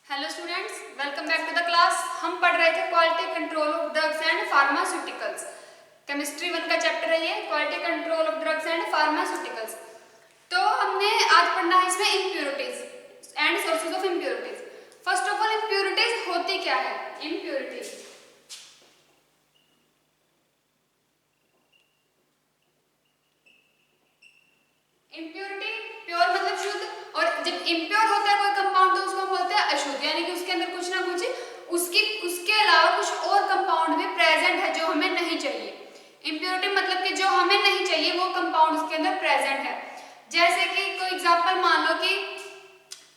Hello students, welcome back to the class. हम पढ़ रहे थे quality control of drugs and pharmaceuticals. Chemistry 1 का चैप्टर है ये, quality control of drugs and pharmaceuticals. तो हमने आज पढ़ना है इसमें impurities and sources of impurities. First of all, impurities होती क्या है? इम्प्योरिटीज इम्प्योरिटी, प्योर मतलब शुद्ध, और जब इम्प्योर होता है कोई कंपाउंड तो उसको हम बोलते हैं अशुद्ध, यानी कि उसके अंदर कुछ ना कुछ उसके अलावा कुछ और कंपाउंड भी प्रेजेंट है जो हमें नहीं चाहिए। इम्प्योरिटी मतलब कि जो हमें नहीं चाहिए वो कंपाउंड उसके अंदर प्रेजेंट है। जैसे कि कोई एग्जांपल मान लो कि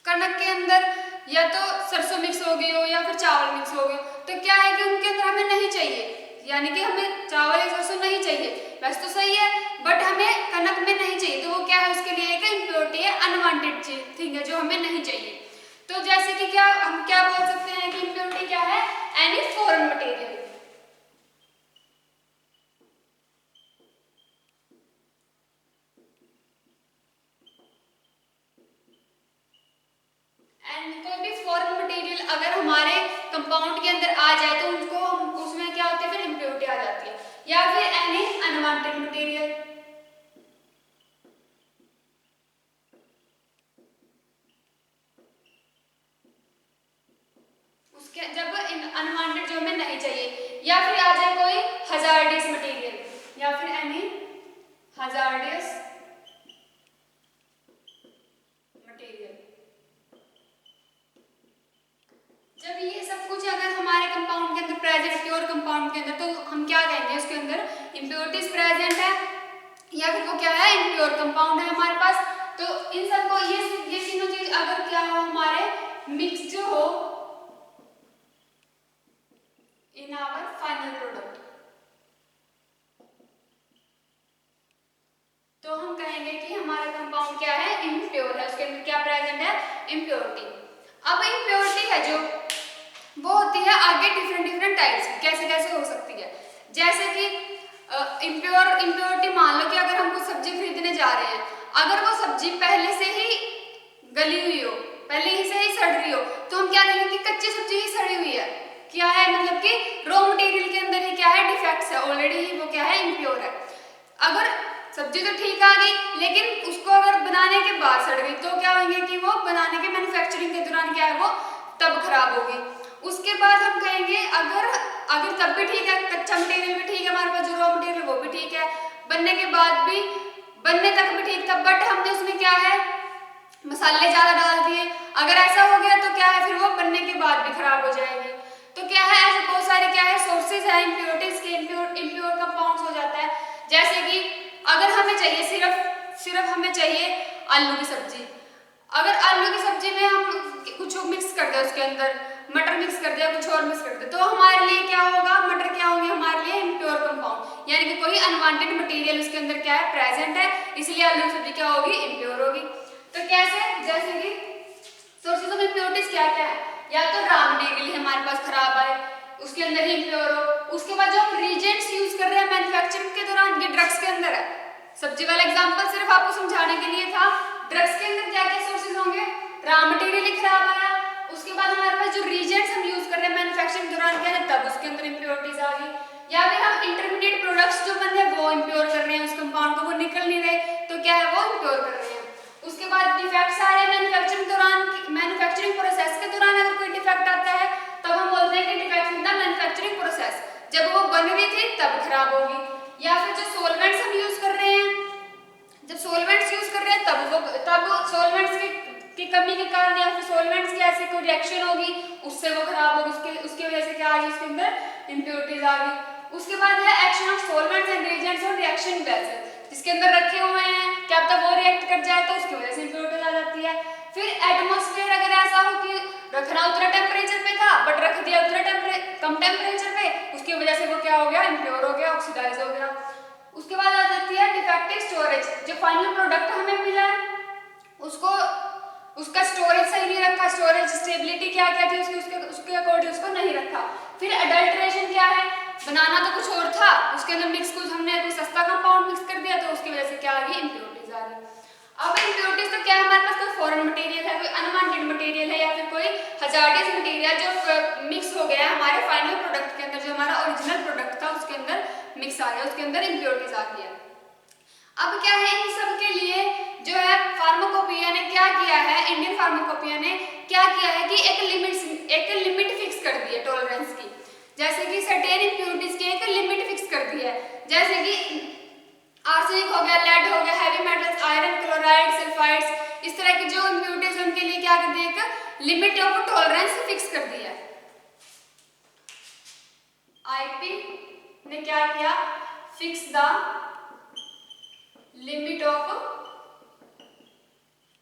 कनक के अंदर या तो सरसों मिक्स हो गई हो या फिर चावल मिक्स हो गए, तो क्या है कि उनके अंदर हमें नहीं चाहिए, यानी कि हमें चावल या सरसों नहीं चाहिए। वैसे तो सही है, बट हमें कनक में नहीं चाहिए, तो वो क्या है, उसके लिए एक इम्प्योरिटी है, अनवांटेड थिंग है जो हमें नहीं चाहिए। तो जैसे कि क्या हम क्या बोल सकते हैं कि इम्प्योरिटी क्या है? Any foreign material. एंड कोई भी फॉरेन मटेरियल अगर हमारे कंपाउंड के अंदर आ जाए तो उसको हम उसमें क्या होता है, फिर इम्प्योरिटी आ जाती है। या फिर एनी अनवांटेड मटेरियल। उसके जब अनवांटेड जो हमें नहीं चाहिए, या फिर आ जाए कोई हजार्डियस मटेरियल, या फिर एनी हजार्डियस मटेरियल। जब ये सब कुछ अगर हमारे कंपाउंड के अंदर प्रेजेंट, प्योर कंपाउंड के अंदर, तो हम क्या कहेंगे, उसके अंदर इम्प्योरिटीज प्रेजेंट है, या फिर वो क्या है, इम्प्योर कंपाउंड है हमारे पास। तो इन सबको ये तीनों चीज अगर क्या हो, हमारे मिक्स जो हो इन आवर फाइनल प्रोडक्ट, तो हम कहेंगे कि हमारा कंपाउंड क्या है, इम्प्योर है, उसके अंदर क्या प्रेजेंट है, इम्प्योरिटी। अब इम्प्योरिटी है जो वो होती है आगे डिफरेंट टाइप्स, कैसे कैसे हो सकती है। जैसे कि इम्प्योरिटी मान लो कि अगर हम कुछ सब्जी खरीदने जा रहे हैं, अगर वो सब्जी पहले से ही गली हुई हो, पहले ही से ही सड़ रही हो, तो हम क्या कहेंगे कि कच्ची सब्जी ही सड़ी हुई है, क्या है, मतलब कि रॉ मटेरियल के अंदर ही क्या है, डिफेक्ट्स है, ऑलरेडी ही वो क्या है, इम्प्योर है। अगर सब्जी तो ठीक आ गई, लेकिन उसको अगर बनाने के बाद सड़ गई, तो क्या होंगे कि वो बनाने के मैन्युफैक्चरिंग के दौरान क्या है, वो तब खराब होगी। उसके बाद हम कहेंगे अगर अगर तब भी ठीक है, कच्चा मटेरियल भी ठीक है, हमारे पास जो रॉ मटेरियल वो भी ठीक है, बनने के बाद भी, बनने तक भी ठीक था, बट हमने उसमें क्या है, मसाले ज्यादा डाल दिए, अगर ऐसा हो गया तो क्या है, फिर वो बनने के बाद भी खराब हो जाएगी। तो क्या है, ऐसे बहुत सारे क्या है सोर्सेज है इम्प्योरिटीज के, इम्प्योर कंपाउंड्स हो जाता है। जैसे कि अगर हमें चाहिए सिर्फ हमें चाहिए आलू की सब्जी, अगर आलू की सब्जी में हम कुछ मिक्स कर दे, उसके अंदर मटर मिक्स कर दिया, कुछ और मिक्स कर दे, तो हमारे लिए क्या होगा, मटर क्या होंगे हमारे लिए, इम्प्योर कंपाउंड, यानी कि कोई अनवांटेड मटेरियल उसके अंदर क्या है, प्रेजेंट है, इसलिए आलू की सब्जी क्या होगी, इम्प्योर होगी। तो कैसे, जैसे कि सोर्सेज ऑफ इम्प्योरिटीज क्या क्या है, या तो रॉ मटेरियल हमारे पास खराब आए, उसके अंदर ही इम्प्योर हो। उसके बाद जो हम रिजेंट्स यूज कर रहे हैं मैन्युफैक्चरिंग के दौरान, ये ड्रग्स के अंदर है। सब्जी वाला एग्जांपल सिर्फ आपको समझाने के लिए था। ड्रग्स के अंदर क्या क्या सोर्सेज होंगे, रॉ मटेरियल ही खराब आया, उसके बाद हमारे पास जो रिजेंट्स हम यूज कर रहे हैं मैन्युफैक्चरिंग के दौरान क्या है, तब उसके अंदर इम्प्योरिटीज आ गई, या फिर हम इंटरमीडिएट प्रोडक्ट्स जो बन रहे हैं वो इम्प्योर कर रहे हैं, उस कंपाउंड को वो निकल नहीं रहे, तो क्या है, वो इम्प्योर कर रहे हैं। उसके बाद डिफेक्ट्स आ रहे हैं मैन्युफैक्चरिंग दौरान, मैन्युफैक्चरिंग प्रोसेस के दौरान अगर कोई डिफेक्ट आता है, तब हम बोलते हैं कि defect in the manufacturing process, जब वो बन रही थी तब खराब होगी। या फिर जो सॉल्वेंट्स हम यूज कर रहे हैं, जब सॉल्वेंट्स यूज कर रहे हैं तब सॉल्वेंट्स की कमी के कारण, या फिर सॉल्वेंट्स की ऐसी कोई रिएक्शन होगी, उससे वो खराब होगी, उसकी वजह से क्या आ गई, उसके अंदर इम्प्योरिटीज आ गई। उसके बाद है action of solvents and reagents और रिएक्शन गैसेस, जिसके अंदर रखे हुए हैं, क्या पता वो रिएक्ट कर जाए तो उसकी वजह से इम्प्योरिटीज आ जाती है। फिर एटमॉस्फेयर अगर ऐसा हो कि रखना उतने टेम्परेचर पे था बट रख दिया उतने कम टेम्परेचर पे, उसकी वजह से वो क्या हो गया, इम्प्योर हो गया, ऑक्सीडाइज हो गया। उसके बाद आ जाती है डिफेक्टिव स्टोरेज, जो फाइनल प्रोडक्ट हमें मिला है उसको उसका स्टोरेज सही नहीं रखा, स्टोरेज स्टेबिलिटी क्या क्या थी उसके उसके उसके अकॉर्डिंग उसको नहीं रखा। फिर अडल्ट्रेशन क्या है, बनाना तो कुछ और था, उसके अंदर मिक्स कुछ हमने कोई सस्ता कंपाउंड मिक्स कर दिया, तो उसकी वजह से क्या आ गई, इम्प्योरिटीज आ गई। अब इम्प्योरिटीज तो क्या है हमारे पास, कोई फॉरेन मटेरियल है, कोई अनवांटेड मटेरियल है, या फिर कोई हजार्डियस मटेरियल जो मिक्स हो गया है हमारे फाइनल प्रोडक्ट के अंदर, जो हमारा ओरिजिनल प्रोडक्ट था उसके अंदर मिक्स आ गया, उसके अंदर इम्प्योरिटीज आ गई है। अब क्या है, इन सब के लिए जो है फार्माकोपिया ने क्या किया है, इंडियन फार्माकोपिया ने क्या किया है कि एक लिमिट फिक्स कर दी है टॉलरेंस की। जैसे कि सर्टेन इम्प्योरिटीज की एक लिमिट फिक्स कर दी है, जैसे कि आर्सेनिक हो गया, लेड हो गया, heavy metals, iron, chloride, sulphides, इस तरह की जो इम्प्योरिटीज उनके लिए क्या कर दिया, एक लिमिट ऑफ टॉलरेंस फिक्स कर दिया है। आईपी ने क्या किया, fix the limit of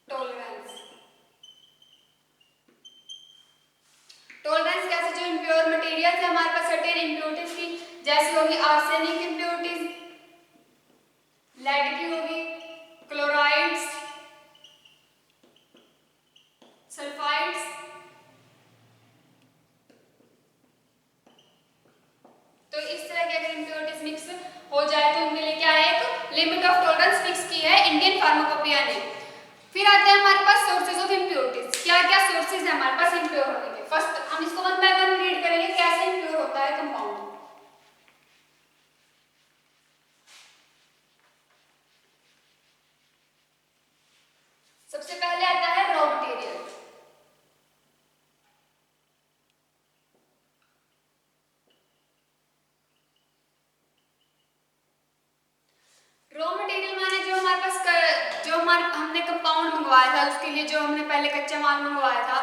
tolerance. Tolerance कैसे, जो इम्प्योर मटेरियल्स है हमारे पास सर्टेन इम्प्योरिटीज की, जैसे होगी आर्सेनिक इम्प्योरिटीज, लेड की होगी, क्लोराइड्स, सल्फाइड्स, तो इस तरह के अगर इम्प्योरिटीज मिक्स हो जाए तो उनके लिए क्या है, एक लिमिट ऑफ टॉलरेंस फिक्स की है इंडियन फार्माकोपिया ने। फिर आते हैं हमारे पास सोर्सेज ऑफ इम्प्योरिटीज, क्या क्या सोर्सेज है हमारे पास इम्प्योर होने के। फर्स्ट हम इसको वन बाय वन रीड करेंगे, कैसे इम्प्योर होता है कंपाउंड। सबसे पहले आता है रॉ मटेरियल। रॉ मटेरियल माने जो हमारे पास जो हमने कंपाउंड मंगवाया था, उसके लिए जो हमने पहले कच्चा माल मंगवाया था,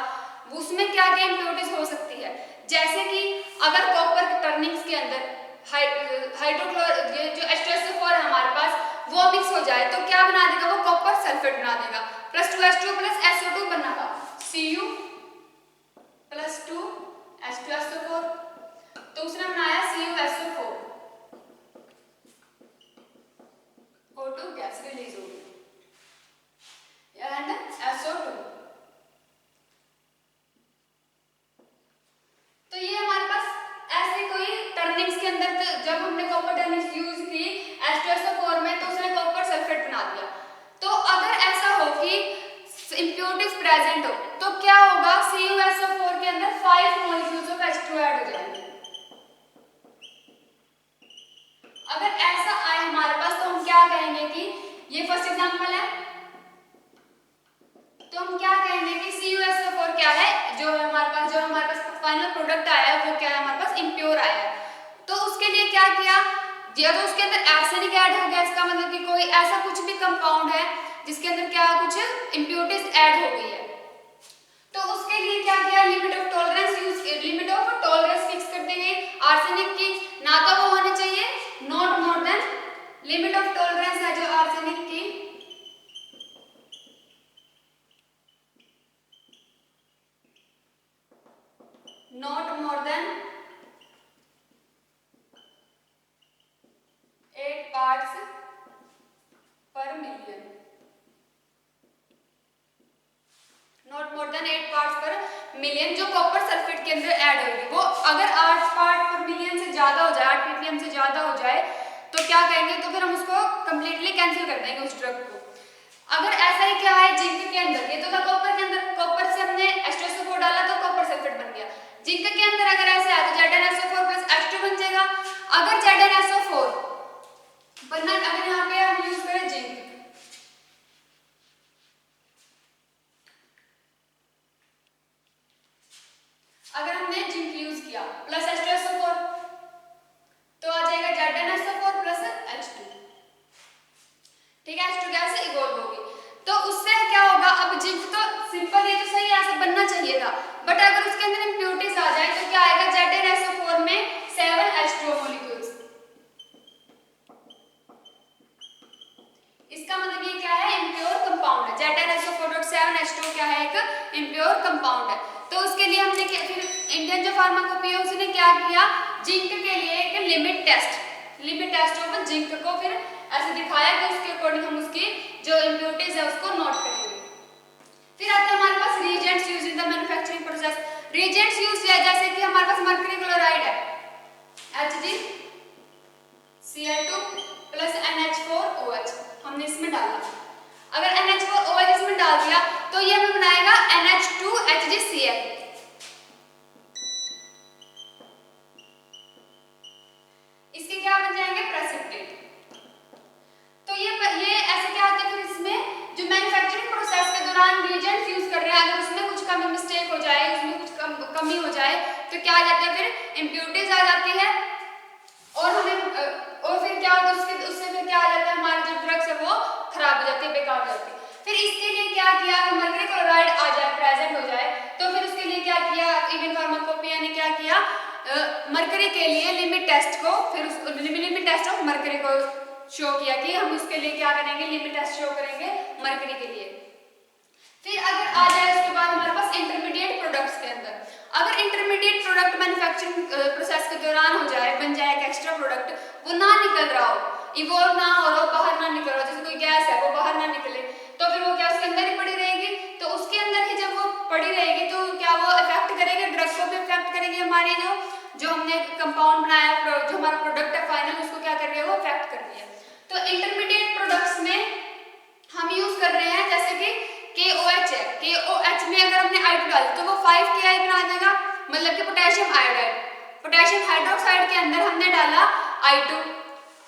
उसमें क्या क्या इम्प्योरिटीज हो सकती है। जैसे कि अगर कॉपर टर्निंग्स के अंदर हाइड्रोक्लोर जो H2SO4 है हमारे पास वो मिक्स हो जाए तो क्या बना देगा, वो कॉपर सल्फेट बना देगा, +2H2 + SO2 बनेगा, Cu + 2 H2SO4, तो उसने बनाया CuSO4, O2 गैस रिलीज होगी एंड SO2। तो ये हमारे पास ऐसे कोई टर्निंग्स के अंदर, तो जब हमने कॉपर टर्निंग्स यूज की H2SO4 में तो उसने कॉपर सल्फेट बना दिया। तो अगर ऐसा हो कि इम्प्योरिटीज प्रेजेंट हो तो क्या होगा, CuSO4 के अंदर 5 मॉलिक्यूल्स ऑफ H2 ऐड हो जाएंगे। अगर ऐसा आए हमारे पास तो हम क्या कहेंगे कि ये फर्स्ट एग्जांपल है, तो हम क्या कहेंगे कि CuSO4 क्या है, जो हमारे पास फाइनल प्रोडक्ट आया है वो क्या है, हमारे पास इम्प्योर आया है। तो उसके लिए क्या किया, या तो उसके अंदर आर्सेनिक ऐड हो गया, इसका मतलब कि कोई ऐसा कुछ भी कंपाउंड है जिसके अंदर क्या कुछ इम्प्योरिटीज ऐड हो गई है, तो उसके लिए क्या किया, लिमिट ऑफ टॉलरेंस फिक्स कर दी गई आर्सेनिक की, ना तो वो होनी चाहिए not more than, limit of tolerance है जो आर्सेनिक की नॉट मोर देन 8 पार्ट्स पर million, not more than 8 parts पर मिलियन जो कॉपर सल्फेट के अंदर ऐड होगी, वो अगर 8 पार्ट पर मिलियन से ज्यादा हो जाए, 8 ppm से ज्यादा हो जाए तो क्या कहेंगे, तो फिर हम उसको कंप्लीटली कैंसिल कर देंगे उस ड्रग को। अगर ऐसा ही क्या है जिंक के अंदर, ये तो था कॉपर के अंदर, कॉपर से हमने H2SO4 डाला तो कॉपर सल्फेट बन गया। जिंक के अंदर अगर ऐसा है तो ZnSO4 + H2 बन जाएगा। अगर ZnSO4 बनना, अगर यहाँ पे हम यूज करें जिंक, अगर हमने जिंक यूज किया प्लस H2SO4 तो आ जाएगा ZnSO4 + H2, ठीक है, H2 गैस इवॉल्व होगी। तो उससे क्या होगा, अब जिंक तो सिंपल, ये तो सही ऐसा बनना चाहिए था, बट अगर उसके अंदर इम्प्योरिटीज आ जाए तो क्या आएगा, ZnSO4 में 7 H2O मॉलिक्यूल्स। इसका मतलब ये क्या है, इम्प्योर कंपाउंड है, ZnSO4.7 H2O क्या है, एक इम्प्योर कंपाउंड है। तो उसके लिए हमने फिर इंडियन जो फार्माकोपिया उसने क्या किया, जिंक के लिए एक लिमिट टेस्ट ऑफ जिंक को फिर ऐसे दिखाया कि उसके अकॉर्डिंग हम उसकी जो इम्प्योरिटीज है उसको नोट करेंगे। फिर आता है हमारे पास reagents use in the manufacturing process. Reagents use है जैसे कि हमारे पास मर्करी क्लोराइड है, HgCl2 + NH4OH हमने इसमें डाला। अगर NH4OH इसमें डाल दिया तो ये हमें बनाएगा NH2HgCl। इसके क्या बन जाएंगे, प्रेसिपिटेट। तो ये ऐसे क्या होता है फिर इसमें जो मैन्युफैक्चरिंग प्रोसेस के दौरान रिएजेंट्स यूज कर रहे हैं, अगर उसमें कुछ कमी मिस्टेक हो जाए, उसमें कुछ कमी हो जाए तो क्या आ जाता है, फिर इम्प्योरिटीज आ जाती है और फिर क्या होता है उससे फिर क्या आ जाता है, हमारी जो ड्रग्स है वो खराब हो जाती है, बेकार हो जाती है। फिर इसके लिए क्या किया, अगर मर्करी क्लोराइड आ जाए, प्रेजेंट हो जाए, तो फिर उसके लिए क्या किया, इवन फार्माकोपिया ने क्या किया, मर्करी के लिए लिमिट टेस्ट को, फिर लिमिट टेस्ट ऑफ मर्करी को शो किया कि हम उसके लिए क्या करेंगे, लिमिट टेस्ट शो करेंगे मर्करी के लिए। फिर अगर आ जाए उसके बाद हमारे पास इंटरमीडिएट प्रोडक्ट्स के अंदर, अगर इंटरमीडिएट प्रोडक्ट मैन्युफैक्चरिंग प्रोसेस के दौरान हो जाए, बन जाए एक एक्स्ट्रा प्रोडक्ट, वो ना निकल रहा हो, इवॉल्व ना हो रहा हो, बाहर ना निकल रहा हो, जैसे कोई गैस है वो बाहर ना निकले, तो फिर वो क्या उसके अंदर ही पड़ी रहेगी। तो उसके अंदर ही जब वो पड़ी रहेगी तो क्या वो इफेक्ट करेगी, ड्रग्स को भी इफेक्ट करेगी, हमारी जो हमने कंपाउंड बनाया, जो हमारा प्रोडक्ट है फाइनल, उसको क्या कर रही है, वो इफेक्ट कर रही है। तो इंटरमीडिएट प्रोडक्ट्स में हम यूज कर रहे हैं जैसे कि KOH है, KOH में अगर हमने I2 डाला तो वो 5Ki बना देगा, मतलब कि पोटेशियम आयोडाइड, पोटेशियम हाइड्रोक्साइड के अंदर हमने डाला I2,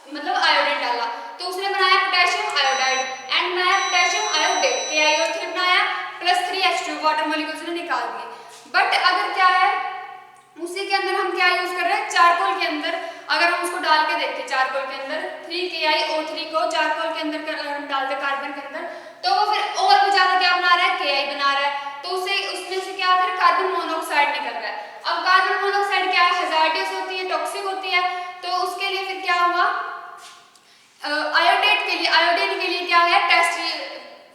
मतलब आयोडीन डाला, तो उसने बनाया पोटेशियम आयोडाइड एंड बनाया पोटेशियम आयोडेट, KiO3 बनाया प्लस 3H2 वाटर मॉलिक्यूल्स ने निकाल दिए। बट अगर क्या है, उसी के अंदर हम क्या यूज कर रहे हैं, चारकोल के अंदर अगर हम उसको डाल के देखते, चारकोल के अंदर 3KiO3 को चारकोल के अंदर अगर हम डालते कार्बन के अंदर, तो वो फिर और भी ज्यादा क्या बना रहा है, Ki बना रहा है, तो उसमें से क्या फिर कार्बन मोनोऑक्साइड निकल रहा है। अब कार्बन मोनोऑक्साइड क्या है, हैजार्डियस होती है, टॉक्सिक होती है, तो उसके लिए फिर क्या हुआ, आयोडेट के लिए, आयोडीन के लिए क्या है टेस्ट,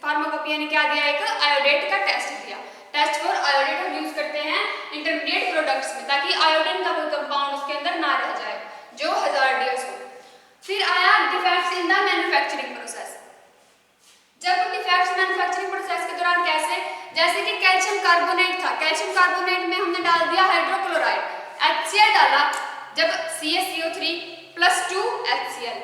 फार्माकोपिया ने क्या दिया, एक आयोडेट का टेस्ट दिया, टेस्ट फॉर आयोडेट हम यूज करते हैं इंटरमीडिएट प्रोडक्ट्स में, ताकि आयोडीन का कोई कंपाउंड उसके अंदर ना रह जाए जो हैजार्डियस हो। फिर आया defects in the manufacturing process. जब डिफेक्ट्स मैन्युफैक्चरिंग प्रोसेस के दौरान कैसे, जैसे कि कैल्शियम कार्बोनेट था, कैल्शियम कार्बोनेट में हमने डाल दिया हाइड्रोक्लोराइड, HCl डाला, जब CaCO3 प्लस 2 HCl,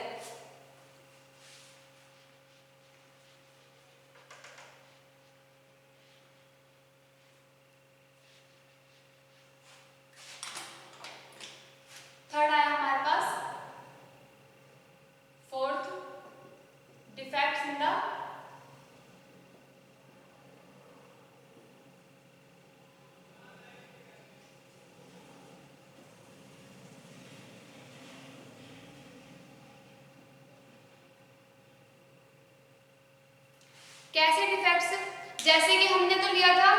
थर्ड आया हमारे पास फोर्थ, डिफेक्ट्स इन द कैसे डिफेक्ट्स, जैसे कि हमने तो लिया था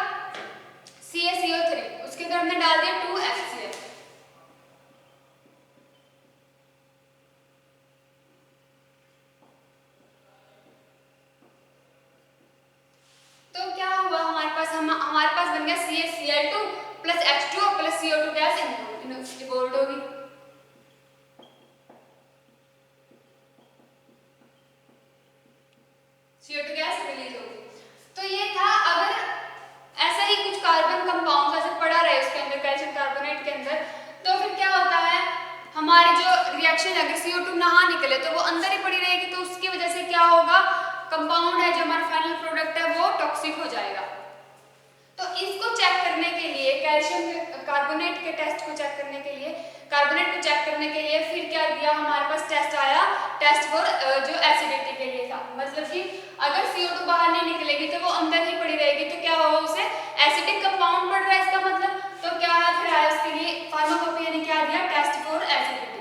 CaCO3, उसके अंदर हमने डाल दिया 2 HCl, तो क्या हुआ हमारे पास बन गया CaCl2 plus H2O plus CO2 gas evolve होगी। CO2 गैस रिलीज होगी। तो ये था, अगर ऐसा ही कुछ कार्बन कंपाउंड ऐसे पड़ा रहे उसके अंदर, कैल्शियम कार्बोनेट के अंदर, तो फिर क्या होता है, हमारी जो रिएक्शन अगर CO2 ना निकले तो वो अंदर ही पड़ी रहेगी, तो उसकी वजह से क्या होगा, कंपाउंड है जो हमारा फाइनल प्रोडक्ट है वो टॉक्सिक हो जाएगा। तो इसको चेक करने के लिए, कैल्शियम कार्बोनेट के टेस्ट को चेक करने के लिए, कार्बोनेट को चेक करने के लिए फिर क्या दिया, हमारे पास टेस्ट आया, टेस्ट फॉर जो एसिडिटी के लिए था, मतलब कि अगर CO2 बाहर नहीं निकलेगी तो वो अंदर ही पड़ी रहेगी, तो क्या होगा, उसे एसिडिक कंपाउंड पड़ रहा है इसका मतलब, तो क्या है फिर आया उसके लिए, फार्माकोपिया ने क्या दिया, टेस्ट फॉर एसिडिटी।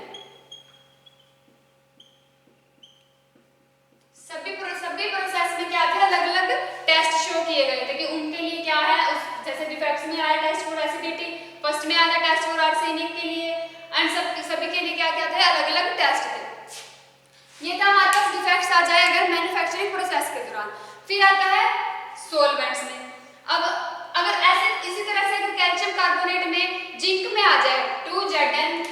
सभी प्रोसेस में क्या थे, अलग अलग टेस्ट शो किए गए थे कि उनके लिए क्या है, जैसे डिफेक्ट्स में आया टेस्ट फॉर एसिडिटी, फर्स्ट में आया टेस्ट फॉर आर्सेनिक के लिए, एंड सभी के लिए क्या क्या थे, अलग अलग टेस्ट थे। ये था हमारे पास डिफेक्ट्स आ जाए अगर मैन्युफैक्चरिंग प्रोसेस के दौरान। फिर आता है सोलवेंट्स में। अब अगर ऐसे इसी तरह से अगर कैल्शियम कार्बोनेट में जिंक में आ जाए 2Zn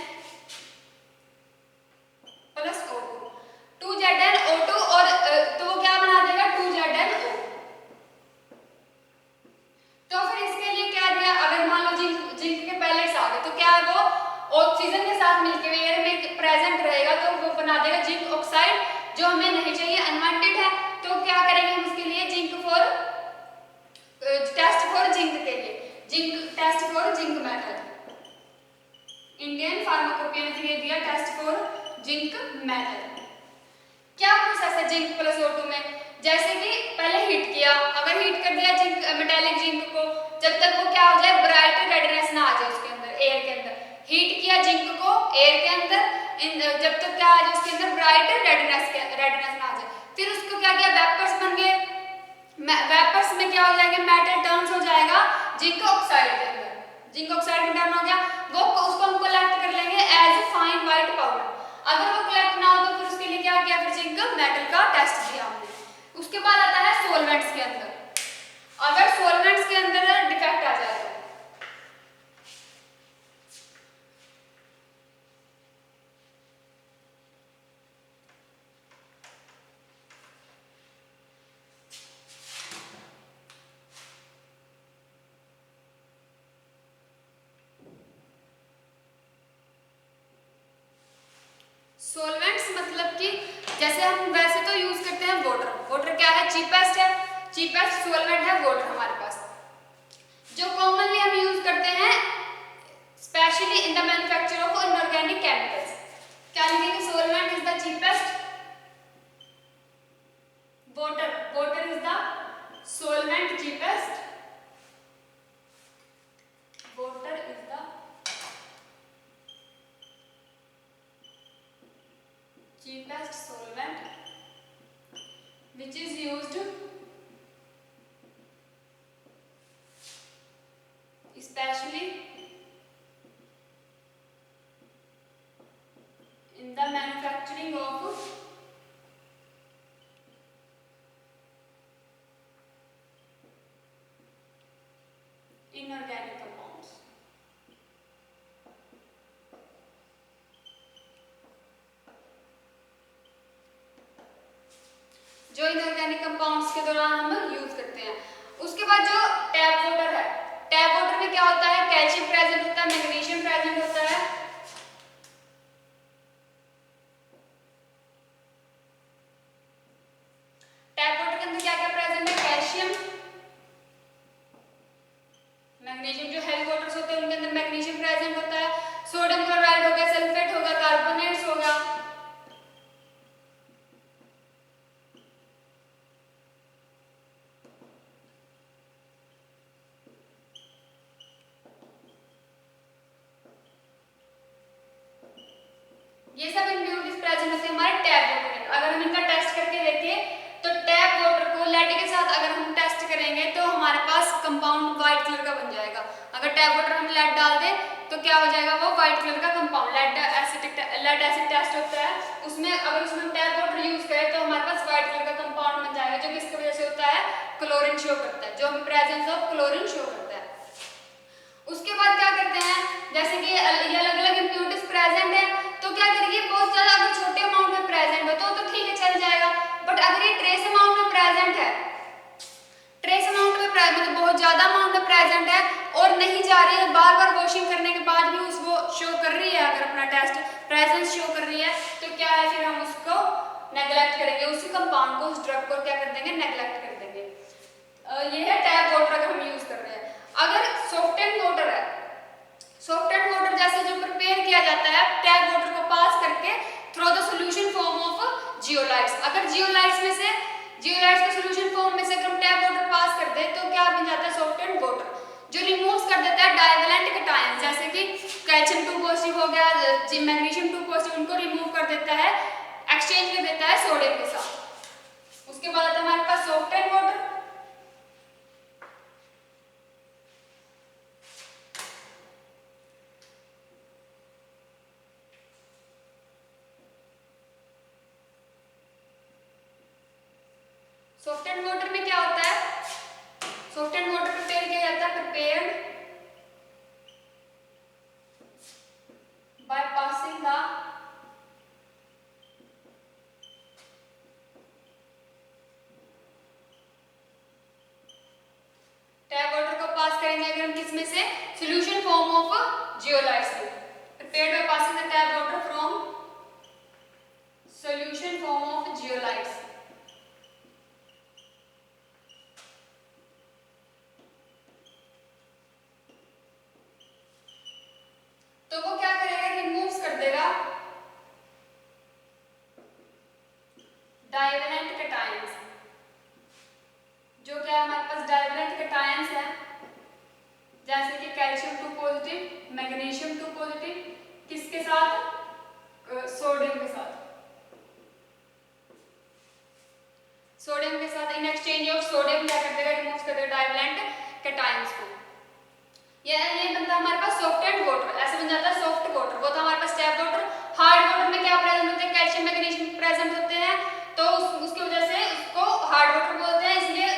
प्लस O2, 2ZnO2 और तो वो क्या बना देगा, 2ZnO। तो फिर इसके लिए क्या दिया, अगर मान लो जिंक के पैलेट्स आ गए तो क्या है, वो ऑक्सीजन के साथ मिलकर एयर में प्रेजेंट रहेगा, तो वो बना देगा जिंक ऑक्साइड, जो हमें नहीं चाहिए, अनवांटेड है, तो क्या करेंगे हम उसके लिए zinc for test for zinc के लिए zinc test for zinc method. Indian pharmacopoeia ने ये दिया टेस्ट फॉर जिंक मेथड। क्या प्रोसेस है जिंक प्लस O2 में? जैसे कि पहले हीट किया, अगर हीट कर दिया जिंक मेटालिक जिंक को, जब तक वो क्या हो जाए ब्राइट रेडनेस ना आ जाए उसके अंदर, एयर के अंदर हीट किया जिंक को एयर के अंदर, जब तक क्या आ जाए उसके अंदर ब्राइट रेडनेस ना आ जाए, फिर उसको क्या किया वेपर्स बन गए, वेपर्स में क्या हो जाएगा मेटल टर्न्स हो जाएगा जिंक ऑक्साइड के अंदर, जिंक ऑक्साइड में टर्न हो गया, वो उसको हम कलेक्ट कर लेंगे as a fine white powder. अगर वो कलेक्ट ना हो तो फिर उसके लिए क्या किया, फिर जिंक मेटल का टेस्ट किया हमने। उसके बाद आता है सॉल्वेंट्स के अंदर, अगर सॉल्वेंट्स के अंदर डिफेक्ट आ जाए तो सॉल्वेंट्स मतलब कि जैसे हम वैसे तो यूज करते हैं वाटर, वाटर क्या है चीपेस्ट है, चीपेस्ट सॉल्वेंट है वाटर हमारे पास। जो कॉमनली हम यूज करते हैं specially in the manufacture of inorganic chemicals, क्या लिखेंगे solvent is the cheapest, water is the solvent cheapest, water is the cheapest solvent which is used especially in the manufacturing of inorganic compounds। जो inorganic compounds के दौरान हम use करते हैं। उसके बाद जो टैप वाटर है, टैप वाटर में क्या होता है कैल्शियम प्रेजेंट होता है, मैग्नीशियम प्रेजेंट होता है, टैप वाटर के अंदर क्या क्या प्रेजेंट है कैल्शियम, मैग्नीशियम, जो हेवी वाटर्स होते हैं उनके अंदर मैग्नीशियम प्रेजेंट होता है, सोडियम क्लोराइड हो गया, सल्फेट होगा, कार्बोनेट्स होगा। ये सब इम्प्योरिटीज प्रेजेंट होते हैं हमारे टैप वाटर में। अगर हम इनका टेस्ट करके देखें तो टैप वाटर को लेड के साथ अगर हम टेस्ट करेंगे तो हमारे पास कंपाउंड व्हाइट कलर का बन जाएगा। अगर टैप वाटर हम लेड डाल दें तो क्या हो जाएगा वो व्हाइट कलर का कंपाउंड, लेड एसिड टेस्ट होता है उसमें, अगर उसमें हम टैप वाटर यूज करें तो हमारे पास व्हाइट कलर का कंपाउंड बन जाएगा, जो किसकी वजह से होता है क्लोरीन शो करता है, जो हमें प्रेजेंस ऑफ क्लोरीन शो करता है। उसके बाद क्या करते हैं जैसे कि ये अलग अलग इम्प्योरिटीज प्रेजेंट है तो क्या करेंगे बहुत ज्यादा अगर छोटे अमाउंट में प्रेजेंट हो तो ठीक है चल जाएगा, बट अगर ये ट्रेस अमाउंट में प्रेजेंट है, ट्रेस अमाउंट में मतलब बहुत ज्यादा अमाउंट में प्रेजेंट है और नहीं जा रही है, बार बार वॉशिंग करने के बाद भी उसको शो कर रही है, अगर अपना टेस्ट प्रेजेंस शो कर रही है तो क्या है फिर हम उसको नेग्लेक्ट करेंगे, उसी कंपाउंड को उस ड्रग को क्या कर देंगे नेग्लेक्ट कर देंगे। ये है टैप वाटर अगर हम यूज कर रहे हैं। अगर सॉफ्ट एंड वाटर है, सॉफ्ट एंड वाटर जैसे जो प्रिपेयर किया जाता है टैप वाटर को पास करके through the solution form of zeolites, अगर जियोलाइट्स में से जियोलाइट्स के सॉल्यूशन फॉर्म में से अगर हम टैप वाटर पास कर दे तो क्या बन जाता है सॉफ्ट एंड वाटर, जो रिमूव्स कर देता है डाइवेलेंट कैटायंस, जैसे कि कैल्शियम 2 पॉजिटिव हो गया, मैग्नीशियम 2 पॉजिटिव, उनको रिमूव कर देता है, एक्सचेंज कर देता है सोडियम के साथ। उसके बाद आता है हमारे पास soft and water. Soft and water में क्या होता है, सॉफ्ट एंड वाटर प्रिपेयर किया जाता है prepared by passing the tap water को पास करेंगे अगर हम किसमें से सॉल्यूशन फॉर्म ऑफ जियोलाइट्स में, prepared by passing the tap water from solution form of zeolites. किसके साथ? सोडियम के साथ। सोडियम के साथ इन एक्सचेंज ऑफ सोडियम क्या कर देगा? रिमूव कर देगा डाइवैलेंट कैटायंस को। ये बनता है हमारे पास सॉफ्ट एंड वाटर, ऐसे बन जाता है सॉफ्ट वाटर। वो था हमारे पास टैप वाटर। हार्ड वाटर में क्या प्रेजेंट होते हैं? कैल्शियम मैग्नीशियम प्रेजेंट होते हैं, तो उसकी वजह से उसको हार्ड वाटर बोलते हैं। इसलिए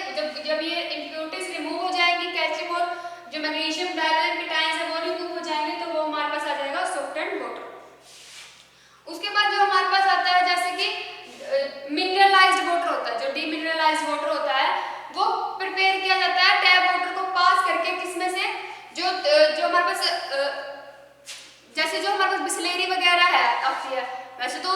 जब ये इंप्योरिटीज रिमूव हो जाएंगी, कैल्शियम और जो मैग्नीशियम डाइवैलेंट कैटायंस है वो रिमूव हो जाएंगे, तो वो हमारे पास आ जाएगा सॉफ्ट एंड वाटर। उसके बाद जो हमारे पास आता है जैसे कि मिनरलाइज्ड वाटर होता है, जो डीमिनरलाइज्ड वाटर होता है वो प्रिपेयर किया जाता है टैप वाटर को पास करके। किसमें से? जो हमारे पास जैसे जो हमारे पास बिस्लेरी वगैरह है आती है, वैसे तो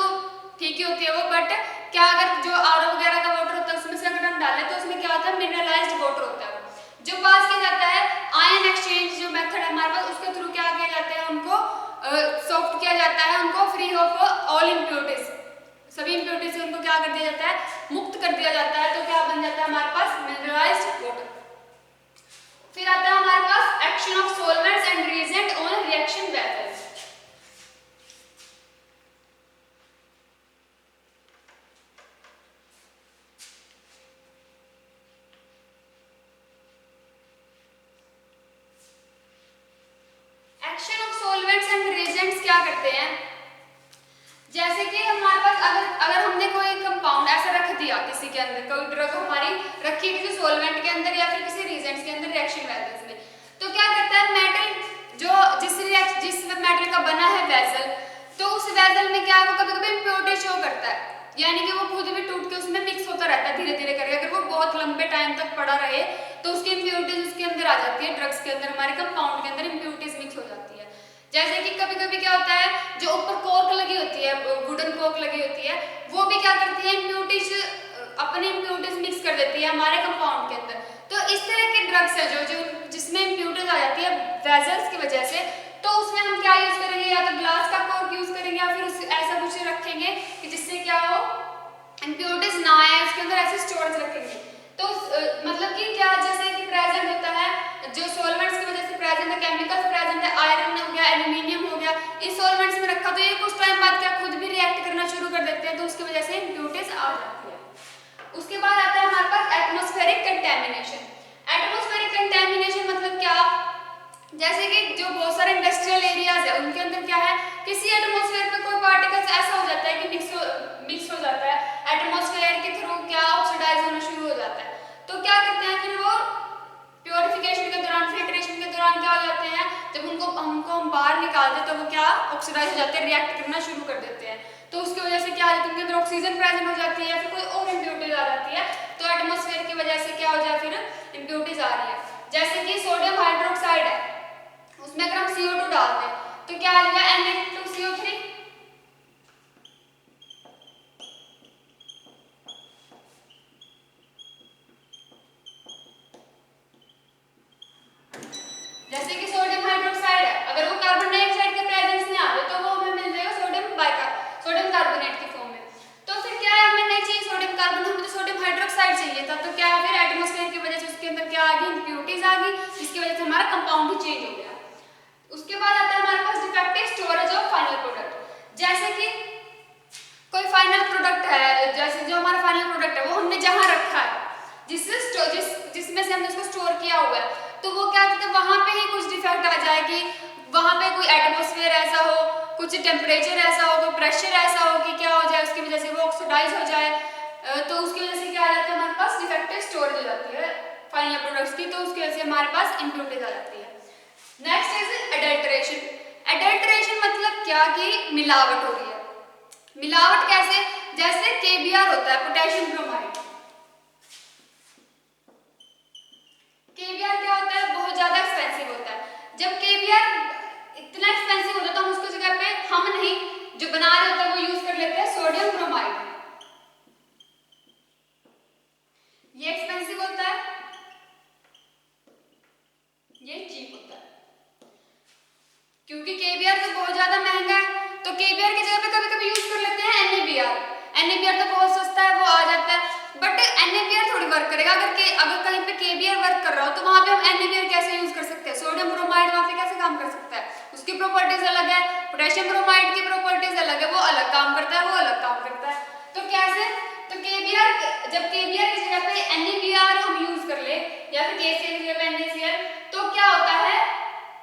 ठीक ही होती है वो, बट क्या अगर जो आरओ वगैरह का वाटर होता है उसमें से अगर हम डालें तो उसमें क्या होता है? मिनरलाइज्ड वाटर होता है जो पास किया जाता है। आयन एक्सचेंज जो मेथड है हमारे पास, उसके थ्रू क्या किया जाता है? उनको सॉफ्ट किया जाता है, उनको फ्री ऑफ ऑल इम्प्योरिटीज, सभी इम्प्योरिटीज से उनको क्या कर दिया जाता है? मुक्त कर दिया जाता है। तो क्या बन जाता है हमारे पास? मिनरलाइज्ड वाटर। फिर आता है हमारे पास action of solvents and reagent on reaction vessels. Action of solvents and reagents क्या करते हैं? जैसे कि हमारे पास अगर हमने कोई कंपाउंड ऐसा रख दिया किसी के अंदर, कोई ड्रग हमारी रखी है किसी सॉल्वेंट के अंदर या फिर किसी रिएजेंट्स के अंदर रिएक्शन वेसल्स में, तो क्या करता है मेटल जो जिस मेटल का बना है वेसल, तो उस वेसल में क्या है? वो कभी कभी इम्प्योरिटी शो करता है, यानी कि वो खुद भी टूट के उसमें मिक्स होता रहता है धीरे धीरे करके। अगर वो बहुत लंबे टाइम तक पड़ा रहे तो उसकी इम्प्योरिटीज उसके अंदर आ जाती है, ड्रग्स के अंदर, हमारे कंपाउंड के अंदर इम्प्योरिटीज मिक्स हो जाती है। जैसे कि कभी कभी क्या होता है, जो ऊपर कॉर्क लगी होती है, वुडन कॉर्क लगी होती है, वो भी क्या करती है? इम्प्योरिटीज, अपनी इम्प्योरिटीज मिक्स कर देती है हमारे कंपाउंड के अंदर। तो इस तरह के ड्रग्स है जो जिसमें इम्प्योरिटीज आ जाती है वेसल्स की वजह से, तो उसमें हम क्या यूज करेंगे? या तो ग्लास का कॉर्क यूज करेंगे या फिर ऐसा कुछ रखेंगे कि जिससे क्या हो, इम्प्योरिटीज ना आए, उसके अंदर ऐसे स्टोरेज रखेंगे। तो मतलब कि क्या, जैसे कि प्रेजेंट होता है जो सॉल्वेंट्स की वजह से प्रेजेंट है, केमिकल्स प्रेजेंट है, आयरन हो गया, एल्यूमिनियम हो गया, इस सॉल्वेंट्स में रखा तो ये कुछ टाइम बाद क्या खुद भी रिएक्ट करना शुरू कर देते हैं, तो उसकी वजह से इम्प्योरिटीज आ जाती है। उसके बाद आता है हमारे पास एटमॉस्फेरिक कंटेमिनेशन। एटमॉस्फेरिक कंटेमिनेशन मतलब क्या? जैसे कि जो बहुत सारे इंडस्ट्रियल एरियाज है उनके अंदर क्या है, किसी एटमॉस्फेयर में कोई पार्टिकल्स ऐसा हो जाता है कि मिक्स हो जाता है, एटमॉस्फेयर के थ्रू क्या ऑक्सीडाइज होना शुरू हो जाता है। तो क्या करते हैं फिर वो प्योरिफिकेशन के दौरान, फिल्ट्रेशन के दौरान क्या हो जाते हैं, जब हमको हम बाहर निकालते हैं तो वो क्या ऑक्सीडाइज हो जाते हैं, रिएक्ट करना शुरू कर देते हैं। तो उसकी वजह से क्या है, उनके अंदर ऑक्सीजन प्रेजेंट हो जाती है या फिर कोई और इम्प्योरिटीज आ जाती है। तो एटमॉस्फेयर की वजह से क्या हो जाए, फिर इम्प्योरिटीज आ रही है। जैसे कि सोडियम हाइड्रोक्साइड है, उसमें अगर हम CO2 डाल दें तो क्या आ जाएगा? Na2CO3। जैसे कि सोडियम हाइड्रोक्साइड है, अगर वो कार्बन डाइऑक्साइड के प्रेजेंस में आ जाए तो वो हमें मिल जाएगा सोडियम कार्बोनेट की फॉर्म में। तो फिर क्या है, हमें नहीं चाहिए सोडियम कार्बन, हमें तो सोडियम हाइड्रोक्साइड चाहिए था। तो क्या है, फिर एटमॉस्फेयर की वजह से उसके अंदर क्या आ गई? इम्प्योरिटीज आ गई, जिसकी वजह से हमारा कंपाउंड ही चेंज हो गया। उसके बाद आता है हमारे पास defective storage of final product. जैसे कि कोई फाइनल प्रोडक्ट है, जैसे जो हमारा फाइनल प्रोडक्ट है वो हमने जहां रखा है, जिसमें से हमने उसको स्टोर किया हुआ है, तो वो क्या कहते हैं, वहां पे ही कुछ डिफेक्ट आ जाए कि वहां पे कोई एटमॉस्फेयर ऐसा हो, कुछ टेम्परेचर ऐसा हो, कोई प्रेशर ऐसा हो कि क्या हो जाए, उसकी वजह से वो ऑक्सीडाइज हो जाए। तो उसकी वजह से क्या आ जाता है, हमारे पास डिफेक्टिव स्टोरेज हो जाती है फाइनल प्रोडक्ट्स की, तो उसकी वजह से हमारे पास इम्प्योरिटीज आ जाती है। Next is adulteration. एडल्ट्रेशन मतलब क्या कि मिलावट हो रही है। मिलावट कैसे? जैसे KBr होता है, पोटेशियम ब्रोमाइड। KBr क्या होता है? बहुत ज्यादा एक्सपेंसिव होता है। जब KBr इतना एक्सपेंसिव होता है तो हम उसकी जगह पे, हम नहीं, जो बना रहे होते हैं वो यूज कर लेते हैं सोडियम ब्रोमाइड। ये एक्सपेंसिव होता है, ये चीप होता है। क्योंकि KBr तो बहुत ज्यादा महंगा है, तो KBr की जगह पे कभी कभी यूज कर लेते हैं NaBr। NaBr तो बहुत सस्ता है, वो आ जाता है, बट NaBr थोड़ी वर्क करेगा। अगर कहीं पे KBr वर्क कर रहा हो तो वहां पे हम NaBr कैसे यूज कर सकते हैं? सोडियम ब्रोमाइड वहां पे कैसे काम कर सकता है? उसकी उसकी प्रॉपर्टीज अलग है, पोटेशियम ब्रोमाइड की प्रॉपर्टीज अलग है, वो अलग काम करता है, वो अलग काम करता है। तो कैसे, तो KBr, जब KBr की जगह पे NaBr हम यूज कर ले या फिर KCl की जगह पे NaCl, तो क्या होता है,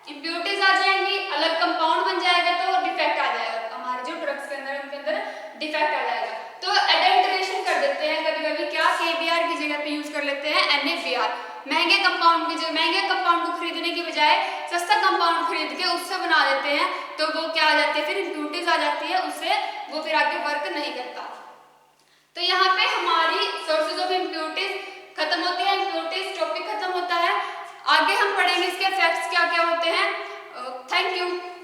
इंप्योरिटीज आ जाएंगी, अलग कंपाउंड बन जाएगा, तो डिफेक्ट आ जाएगा हमारे जो ड्रग्स के अंदर, उनके अंदर डिफेक्ट आ जाएगा। तो एडल्ट्रेशन कर देते हैं कभी कभी, क्या KBr की जगह पे यूज कर लेते हैं NaBr, महंगे कंपाउंड की जगह, महंगे कंपाउंड को खरीदने की बजाय सस्ता कंपाउंड खरीद के उससे बना देते हैं, तो वो क्या आ जाती है, फिर इंप्योरिटीज आ जाती है, उससे वो फिर आगे वर्क नहीं करता। तो यहाँ पे हमारी सोर्सेज ऑफ इंप्योरिटीज खत्म होती है, इंप्योरिटीज टॉपिक खत्म होता है। आगे हम पढ़ेंगे इसके इफेक्ट्स क्या क्या होते हैं। Thank you.